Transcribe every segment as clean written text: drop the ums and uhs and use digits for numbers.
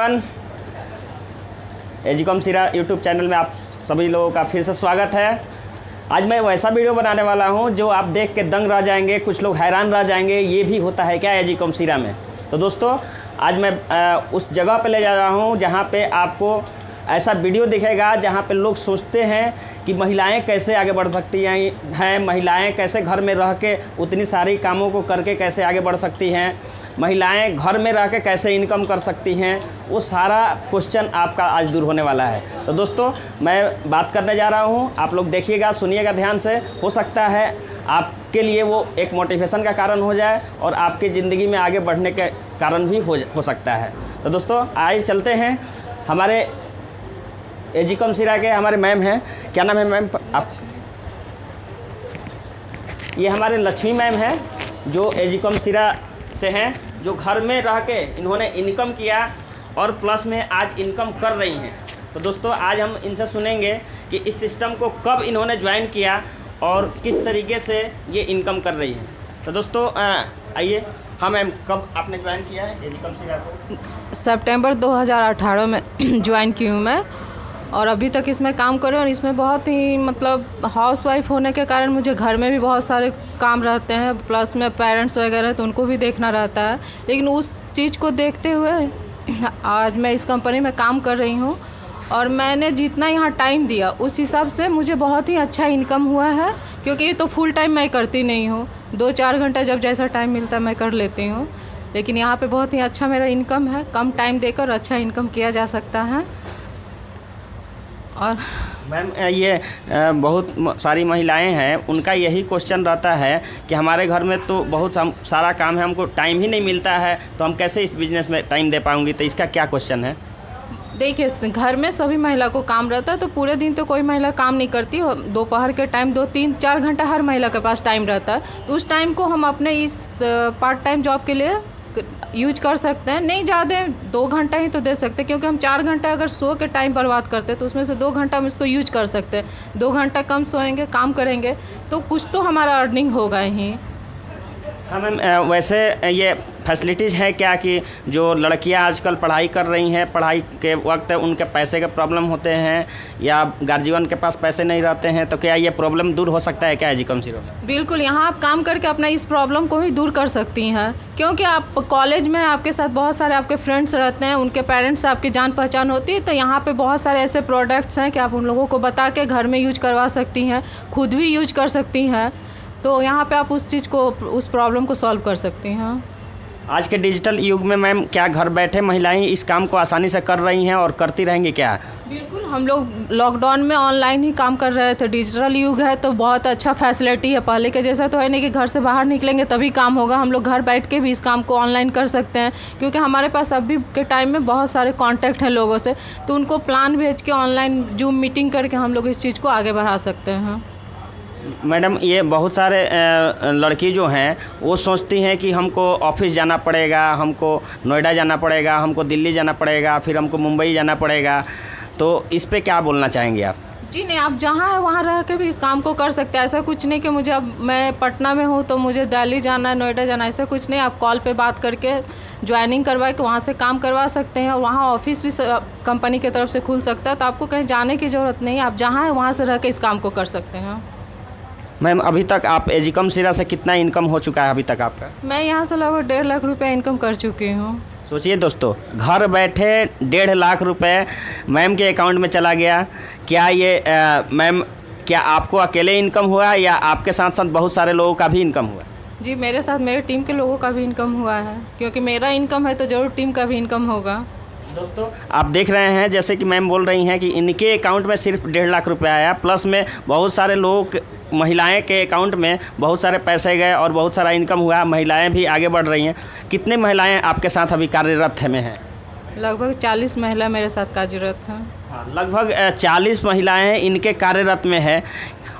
Everyone, एजीकॉम सिरा YouTube channel में आप सभी लोगों का फिर से स्वागत है। आज मैं वैसा वीडियो बनाने वाला हूं जो आप देख के दंग रह जाएंगे, कुछ लोग हैरान रह जाएंगे, ये भी होता है क्या एजीकॉम सिरा में। तो दोस्तों आज मैं उस जगह पे ले जा रहा हूं जहां पे आपको ऐसा वीडियो दिखेगा जहां पे लोग सोचते हैं कि महिलाएं कैसे आगे बढ़ सकती हैं, महिलाएं कैसे घर में रह के उतनी सारी कामों को करके कैसे आगे बढ़ सकती हैं, महिलाएं घर में रह के कैसे इनकम कर सकती हैं। वो सारा क्वेश्चन आपका आज दूर होने वाला है। तो दोस्तों मैं बात करने जा रहा हूँ, आप लोग देखिएगा, सुनिएगा ध्यान से। हो सकता है आपके लिए वो एक मोटिवेशन का कारण हो जाए और आपकी ज़िंदगी में आगे बढ़ने के कारण भी हो सकता है। तो दोस्तों आइए चलते हैं। हमारे एजीकॉम सिरा के हमारे मैम हैं, क्या नाम है मैम आप? ये हमारे लक्ष्मी मैम हैं जो एजीकॉम सिरा से हैं, जो घर में रह के इन्होंने इनकम किया और प्लस में आज इनकम कर रही हैं। तो दोस्तों आज हम इनसे सुनेंगे कि इस सिस्टम को कब इन्होंने ज्वाइन किया और किस तरीके से ये इनकम कर रही हैं। तो दोस्तों आइए। हाँ मैम, कब आपने ज्वाइन किया है एजीकॉम सिरा को? सितंबर 2018 में ज्वाइन की हूँ मैं और अभी तक इसमें काम कर रही हूँ। और इसमें बहुत ही हाउसवाइफ होने के कारण मुझे घर में भी बहुत सारे काम रहते हैं, प्लस में पेरेंट्स वगैरह तो उनको भी देखना रहता है। लेकिन उस चीज़ को देखते हुए आज मैं इस कंपनी में काम कर रही हूँ और मैंने जितना यहाँ टाइम दिया उस हिसाब से मुझे बहुत ही अच्छा इनकम हुआ है। क्योंकि ये तो फुल टाइम मैं करती नहीं हूँ, 2-4 घंटा जब जैसा टाइम मिलता है मैं कर लेती हूँ। लेकिन यहाँ पे बहुत ही अच्छा मेरा इनकम है, कम टाइम देकर अच्छा इनकम किया जा सकता है। और मैम ये बहुत सारी महिलाएं हैं, उनका यही क्वेश्चन रहता है कि हमारे घर में तो बहुत सारा काम है, हमको टाइम ही नहीं मिलता है, तो हम कैसे इस बिज़नेस में टाइम दे पाऊंगी। तो इसका क्या क्वेश्चन है? देखिए, घर में सभी महिला को काम रहता है, तो पूरे दिन तो कोई महिला काम नहीं करती। दोपहर के टाइम 2-3-4 घंटा हर महिला के पास टाइम रहता है। तो उस टाइम को हम अपने इस पार्ट टाइम जॉब के लिए यूज कर सकते हैं। नहीं ज़्यादा 2 घंटा ही तो दे सकते हैं, क्योंकि हम 4 घंटा अगर सो के टाइम बर्बाद करते हैं तो उसमें से 2 घंटा हम इसको यूज कर सकते हैं। 2 घंटा कम सोएंगे, काम करेंगे तो कुछ तो हमारा अर्निंग होगा ही। हाँ मैम, वैसे ये फैसिलिटीज़ है क्या कि जो लड़कियां आजकल पढ़ाई कर रही हैं, पढ़ाई के वक्त उनके पैसे के प्रॉब्लम होते हैं या गार्जियन के पास पैसे नहीं रहते हैं, तो क्या ये प्रॉब्लम दूर हो सकता है क्या एजीकॉम सिरा में? बिल्कुल, यहाँ आप काम करके अपना इस प्रॉब्लम को ही दूर कर सकती हैं। क्योंकि आप कॉलेज में आपके साथ बहुत सारे आपके फ्रेंड्स रहते हैं, उनके पेरेंट्स से आपकी जान पहचान होती है। तो यहाँ पे बहुत सारे ऐसे प्रोडक्ट्स हैं कि आप उन लोगों को बता के घर में यूज करवा सकती हैं, खुद भी यूज कर सकती हैं। तो यहाँ पे आप उस चीज़ को, उस प्रॉब्लम को सॉल्व कर सकती हैं। आज के डिजिटल युग में मैम क्या घर बैठे महिलाएं इस काम को आसानी से कर रही हैं और करती रहेंगी क्या? बिल्कुल, हम लोग लॉकडाउन में ऑनलाइन ही काम कर रहे थे। डिजिटल युग है तो बहुत अच्छा फैसिलिटी है। पहले के जैसा तो है नहीं कि घर से बाहर निकलेंगे तभी काम होगा। हम लोग घर बैठ के भी इस काम को ऑनलाइन कर सकते हैं, क्योंकि हमारे पास अभी के टाइम में बहुत सारे कॉन्टैक्ट हैं लोगों से, तो उनको प्लान भेज के ऑनलाइन जूम मीटिंग करके हम लोग इस चीज़ को आगे बढ़ा सकते हैं। मैडम ये बहुत सारे लड़की जो हैं वो सोचती हैं कि हमको ऑफिस जाना पड़ेगा, हमको नोएडा जाना पड़ेगा, हमको दिल्ली जाना पड़ेगा, फिर हमको मुंबई जाना पड़ेगा। तो इस पे क्या बोलना चाहेंगे आप? जी नहीं, आप जहाँ है वहाँ रह के भी इस काम को कर सकते हैं। ऐसा कुछ नहीं कि मुझे, अब मैं पटना में हूँ तो मुझे दिल्ली जाना है, नोएडा जाना है, ऐसा कुछ नहीं। आप कॉल पे बात करके ज्वाइनिंग करवा के वहाँ से काम करवा सकते हैं। और वहाँ ऑफिस भी कंपनी की तरफ से खुल सकता है, तो आपको कहीं जाने की ज़रूरत नहीं है। आप जहाँ है वहाँ से रह के इस काम को कर सकते हैं। मैम अभी तक आप एजीकॉम सिरा से कितना इनकम हो चुका है अभी तक आपका? मैं यहाँ से लगभग 1.5 लाख रुपये इनकम कर चुकी हूँ। सोचिए दोस्तों, घर बैठे 1.5 लाख रुपए मैम के अकाउंट में चला गया। क्या ये मैम, क्या आपको अकेले इनकम हुआ या आपके साथ साथ बहुत सारे लोगों का भी इनकम हुआ? जी, मेरे साथ मेरे टीम के लोगों का भी इनकम हुआ है, क्योंकि मेरा इनकम है तो ज़रूर टीम का भी इनकम होगा। दोस्तों आप देख रहे हैं जैसे कि मैम बोल रही हैं कि इनके अकाउंट में सिर्फ 1.5 लाख रुपए आया, प्लस में बहुत सारे लोग, महिलाएं के अकाउंट में बहुत सारे पैसे गए और बहुत सारा इनकम हुआ। महिलाएं भी आगे बढ़ रही हैं। कितने महिलाएं आपके साथ अभी कार्यरत में हैं? लगभग 40 महिला मेरे साथ कार्यरत हैं। हाँ, लगभग 40 महिलाएं इनके कार्यरत में है।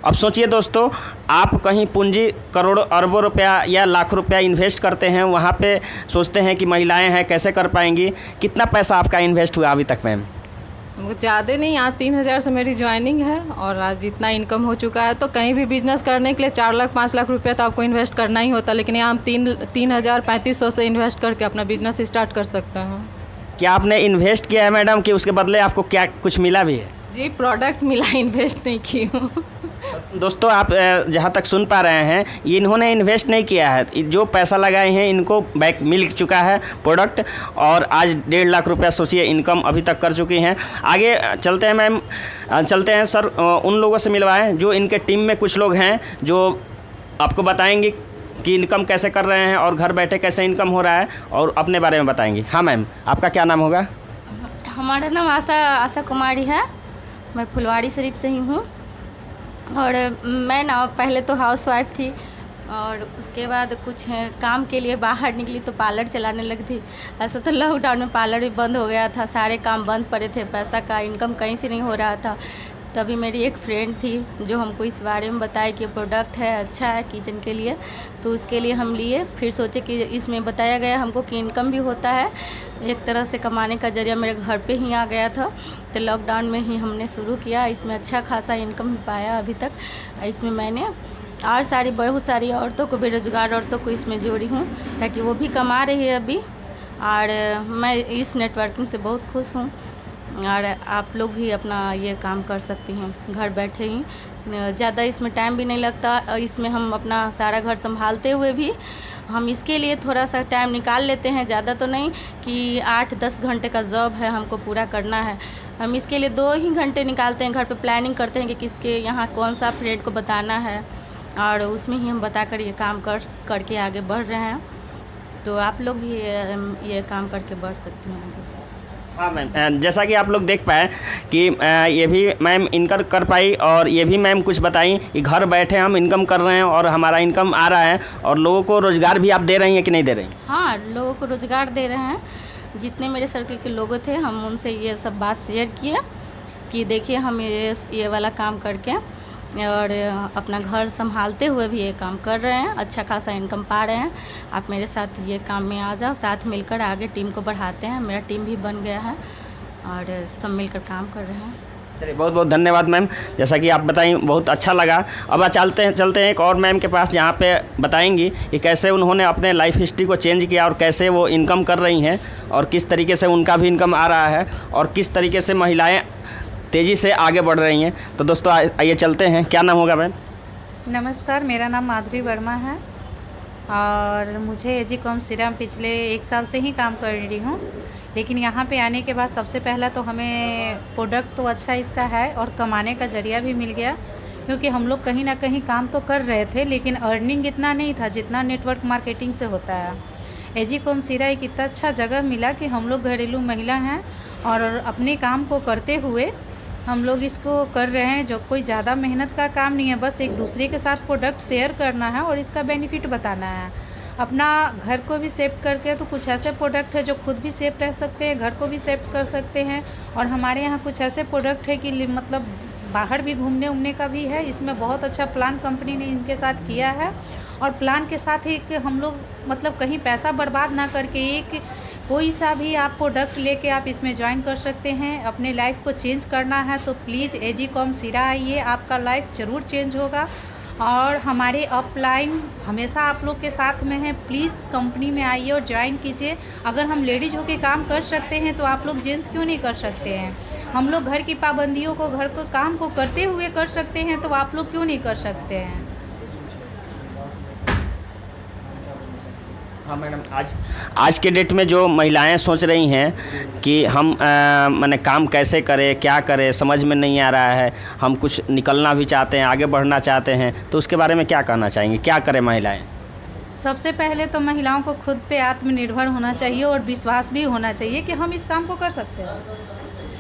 अब सोचिए दोस्तों, आप कहीं पूंजी करोड़ों अरबों रुपया या लाख रुपया इन्वेस्ट करते हैं, वहाँ पे सोचते हैं कि महिलाएं हैं कैसे कर पाएंगी। कितना पैसा आपका इन्वेस्ट हुआ अभी तक मैम? ज़्यादा नहीं, यहाँ 3,000 से मेरी ज्वाइनिंग है और आज इतना इनकम हो चुका है। तो कहीं भी बिजनेस करने के लिए 4 लाख 5 लाख रुपया तो आपको इन्वेस्ट करना ही होता है, लेकिन यहाँ हम 3,000 3500 से इन्वेस्ट करके अपना बिजनेस स्टार्ट कर सकते हैं। क्या आपने इन्वेस्ट किया है मैडम कि उसके बदले आपको क्या कुछ मिला भी है? जी प्रोडक्ट मिला, इन्वेस्ट नहीं की हूँ। दोस्तों आप जहाँ तक सुन पा रहे हैं, ये इन्होंने इन्वेस्ट नहीं किया है, जो पैसा लगाए हैं इनको बैक मिल चुका है प्रोडक्ट, और आज 1.5 लाख रुपया सोचिए इनकम अभी तक कर चुकी हैं। आगे चलते हैं मैम, चलते हैं सर, उन लोगों से मिलवाएं जो इनके टीम में कुछ लोग हैं जो आपको बताएंगे कि इनकम कैसे कर रहे हैं और घर बैठे कैसे इनकम हो रहा है, और अपने बारे में बताएंगे। हाँ मैम, आपका क्या नाम होगा? हमारा नाम आशा कुमारी है, मैं फुलवाड़ी शरीफ से ही हूँ। और मैं ना पहले तो हाउसवाइफ थी, और उसके बाद कुछ काम के लिए बाहर निकली तो पार्लर चलाने लगी थी। ऐसा तो लॉकडाउन में पार्लर भी बंद हो गया था, सारे काम बंद पड़े थे, पैसा का इनकम कहीं से नहीं हो रहा था। तभी मेरी एक फ्रेंड थी जो हमको इस बारे में बताया कि प्रोडक्ट है, अच्छा है किचन के लिए, तो उसके लिए हम लिए। फिर सोचे कि इसमें बताया गया हमको कि इनकम भी होता है, एक तरह से कमाने का जरिया मेरे घर पे ही आ गया था। तो लॉकडाउन में ही हमने शुरू किया, इसमें अच्छा खासा इनकम पाया अभी तक। इसमें मैंने और बहुत सारी औरतों को, बेरोज़गार औरतों को इसमें जोड़ी हूँ ताकि वो भी कमा रही है अभी। और मैं इस नेटवर्किंग से बहुत खुश हूँ, और आप लोग भी अपना ये काम कर सकती हैं घर बैठे ही। ज़्यादा इसमें टाइम भी नहीं लगता, इसमें हम अपना सारा घर संभालते हुए भी हम इसके लिए थोड़ा सा टाइम निकाल लेते हैं, ज़्यादा तो नहीं कि 8-10 घंटे का जॉब है हमको पूरा करना है। हम इसके लिए 2 ही घंटे निकालते हैं, घर पे प्लानिंग करते हैं कि किसके यहाँ कौन सा फ्रेंड को बताना है, और उसमें ही हम बताकर ये काम करके आगे बढ़ रहे हैं। तो आप लोग भी ये काम करके बढ़ सकते हैं आगे। हाँ मैम, जैसा कि आप लोग देख पाए कि ये भी मैम इनकर कर पाई, और ये भी मैम कुछ बताई कि घर बैठे हम इनकम कर रहे हैं और हमारा इनकम आ रहा है, और लोगों को रोज़गार भी आप दे रही हैं कि नहीं दे रही? हाँ, लोगों को रोज़गार दे रहे हैं। जितने मेरे सर्कल के लोग थे हम उनसे ये सब बात शेयर किए कि देखिए हम ये वाला काम करके और अपना घर संभालते हुए भी ये काम कर रहे हैं, अच्छा खासा इनकम पा रहे हैं। आप मेरे साथ ये काम में आ जाओ, साथ मिलकर आगे टीम को बढ़ाते हैं। मेरा टीम भी बन गया है और सब मिलकर काम कर रहे हैं। चलिए, बहुत बहुत धन्यवाद मैम, जैसा कि आप बताएं बहुत अच्छा लगा। अब चलते हैं एक और मैम के पास, जहाँ पे बताएंगी कि कैसे उन्होंने अपने लाइफ हिस्ट्री को चेंज किया और कैसे वो इनकम कर रही हैं, और किस तरीके से उनका भी इनकम आ रहा है, और किस तरीके से महिलाएँ तेज़ी से आगे बढ़ रही हैं। तो दोस्तों आइए चलते हैं। क्या नाम होगा मैम? नमस्कार, मेरा नाम माधुरी वर्मा है और मुझे एजीकॉम सीरम पिछले 1 साल से ही काम कर रही हूँ। लेकिन यहाँ पे आने के बाद सबसे पहला तो हमें प्रोडक्ट तो अच्छा इसका है और कमाने का ज़रिया भी मिल गया, क्योंकि हम लोग कहीं ना कहीं काम तो कर रहे थे लेकिन अर्निंग इतना नहीं था जितना नेटवर्क मार्केटिंग से होता है। एजीकॉम सीरा एक इतना अच्छा जगह मिला कि हम लोग घरेलू महिला हैं और अपने काम को करते हुए हम लोग इसको कर रहे हैं, जो कोई ज़्यादा मेहनत का काम नहीं है, बस एक दूसरे के साथ प्रोडक्ट शेयर करना है और इसका बेनिफिट बताना है। अपना घर को भी सेव करके, तो कुछ ऐसे प्रोडक्ट है जो खुद भी सेफ रह सकते हैं, घर को भी सेव कर सकते हैं। और हमारे यहाँ कुछ ऐसे प्रोडक्ट है कि मतलब बाहर भी घूमने उमने का भी है। इसमें बहुत अच्छा प्लान कंपनी ने इनके साथ किया है, और प्लान के साथ ही हम लोग मतलब कहीं पैसा बर्बाद ना करके एक कोई सा भी आप प्रोडक्ट लेके आप इसमें ज्वाइन कर सकते हैं। अपने लाइफ को चेंज करना है तो प्लीज़ एजीकॉम सीरा आइए, आपका लाइफ ज़रूर चेंज होगा। और हमारे अपलाइन हमेशा आप लोग के साथ में है, प्लीज़ कंपनी में आइए और ज्वाइन कीजिए। अगर हम लेडीज़ होकर काम कर सकते हैं तो आप लोग जेंट्स क्यों नहीं कर सकते हैं? हम लोग घर की पाबंदियों को, घर को काम को करते हुए कर सकते हैं, तो आप लोग क्यों नहीं कर सकते हैं? हाँ मैडम, आज के डेट में जो महिलाएं सोच रही हैं कि हम माने काम कैसे करें, क्या करें, समझ में नहीं आ रहा है, हम कुछ निकलना भी चाहते हैं, आगे बढ़ना चाहते हैं, तो उसके बारे में क्या कहना चाहेंगे? क्या करें महिलाएं? सबसे पहले तो महिलाओं को खुद पे आत्मनिर्भर होना चाहिए और विश्वास भी होना चाहिए कि हम इस काम को कर सकते हैं।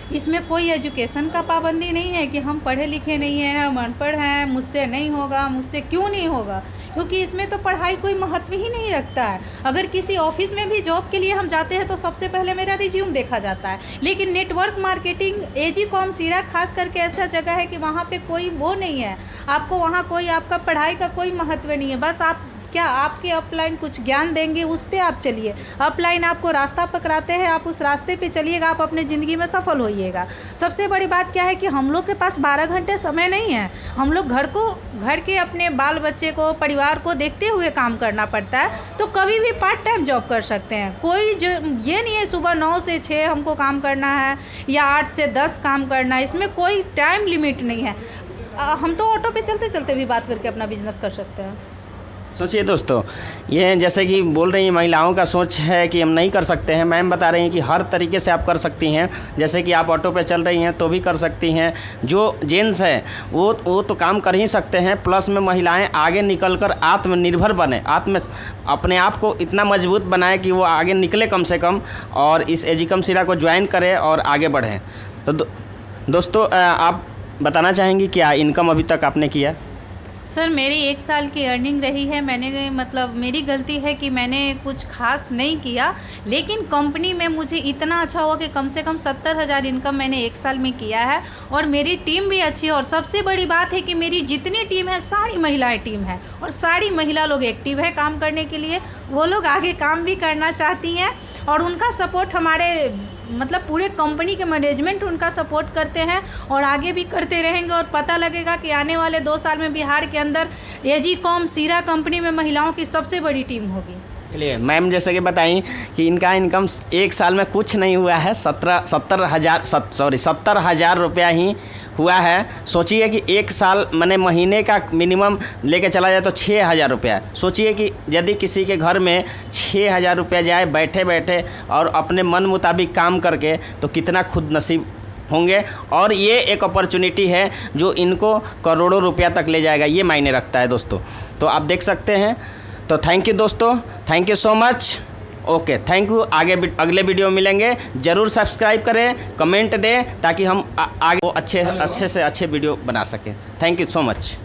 इसमें कोई एजुकेशन का पाबंदी नहीं है कि हम पढ़े लिखे नहीं हैं, हम अनपढ़ हैं, मुझसे नहीं होगा, मुझसे क्यों नहीं होगा, क्योंकि इसमें तो पढ़ाई कोई महत्व ही नहीं रखता है। अगर किसी ऑफिस में भी जॉब के लिए हम जाते हैं तो सबसे पहले मेरा रिज्यूम देखा जाता है, लेकिन नेटवर्क मार्केटिंग एजीकॉम सीरा खास करके ऐसा जगह है कि वहाँ पे कोई वो नहीं है, आपको वहाँ कोई आपका पढ़ाई का कोई महत्व नहीं है। बस आप क्या आपके अपलाइन कुछ ज्ञान देंगे, उस पे आप चलिए। अपलाइन आपको रास्ता पकड़ाते हैं, आप उस रास्ते पे चलिएगा, आप अपने ज़िंदगी में सफल होइएगा। सबसे बड़ी बात क्या है कि हम लोग के पास 12 घंटे समय नहीं है। हम लोग घर के अपने बाल बच्चे को, परिवार को देखते हुए काम करना पड़ता है। तो कभी भी पार्ट टाइम जॉब कर सकते हैं। कोई जो ये नहीं है सुबह 9 से 6 हमको काम करना है या 8 से 10 काम करना है, इसमें कोई टाइम लिमिट नहीं है। हम तो ऑटो पे चलते चलते भी बात करके अपना बिजनेस कर सकते हैं। सोचिए दोस्तों, ये जैसे कि बोल रही हैं महिलाओं का सोच है कि हम नहीं कर सकते हैं, मैम बता रही हैं कि हर तरीके से आप कर सकती हैं। जैसे कि आप ऑटो पे चल रही हैं तो भी कर सकती हैं। जो जेंट्स है वो तो काम कर ही सकते हैं, प्लस में महिलाएं आगे निकलकर आत्मनिर्भर बने, अपने आप को इतना मजबूत बनाए कि वो आगे निकले कम से कम, और इस एजिकम सिरा को ज्वाइन करें और आगे बढ़ें। तो दोस्तों आप बताना चाहेंगी क्या इनकम अभी तक आपने किया? सर मेरी 1 साल की अर्निंग रही है। मैंने मतलब मेरी गलती है कि मैंने कुछ खास नहीं किया, लेकिन कंपनी में मुझे इतना अच्छा हुआ कि कम से कम 70,000 इनकम मैंने 1 साल में किया है। और मेरी टीम भी अच्छी है, और सबसे बड़ी बात है कि मेरी जितनी टीम है सारी महिलाएं टीम है, और सारी महिला लोग एक्टिव है काम करने के लिए। वो लोग आगे काम भी करना चाहती हैं, और उनका सपोर्ट हमारे मतलब पूरे कंपनी के मैनेजमेंट उनका सपोर्ट करते हैं, और आगे भी करते रहेंगे। और पता लगेगा कि आने वाले 2 साल में बिहार के अंदर एजिकॉम सीरा कंपनी में महिलाओं की सबसे बड़ी टीम होगी। चलिए, मैम जैसे कि बताई कि इनका इनकम 1 साल में कुछ नहीं हुआ है, 70,000 रुपया ही हुआ है। सोचिए कि 1 साल मैंने महीने का मिनिमम लेके चला जाए तो 6,000 रुपया। सोचिए कि यदि किसी के घर में 6,000 रुपया जाए बैठे बैठे और अपने मन मुताबिक काम करके, तो कितना खुद नसीब होंगे। और ये एक अपॉर्चुनिटी है जो इनको करोड़ों रुपया तक ले जाएगा, ये मायने रखता है दोस्तों। तो आप देख सकते हैं। तो थैंक यू दोस्तों, thank you so much. Okay, thank you. अगले वीडियो में मिलेंगे। ज़रूर सब्सक्राइब करें, कमेंट दें, ताकि हम आगे अच्छे से अच्छे वीडियो बना सकें। Thank you so much.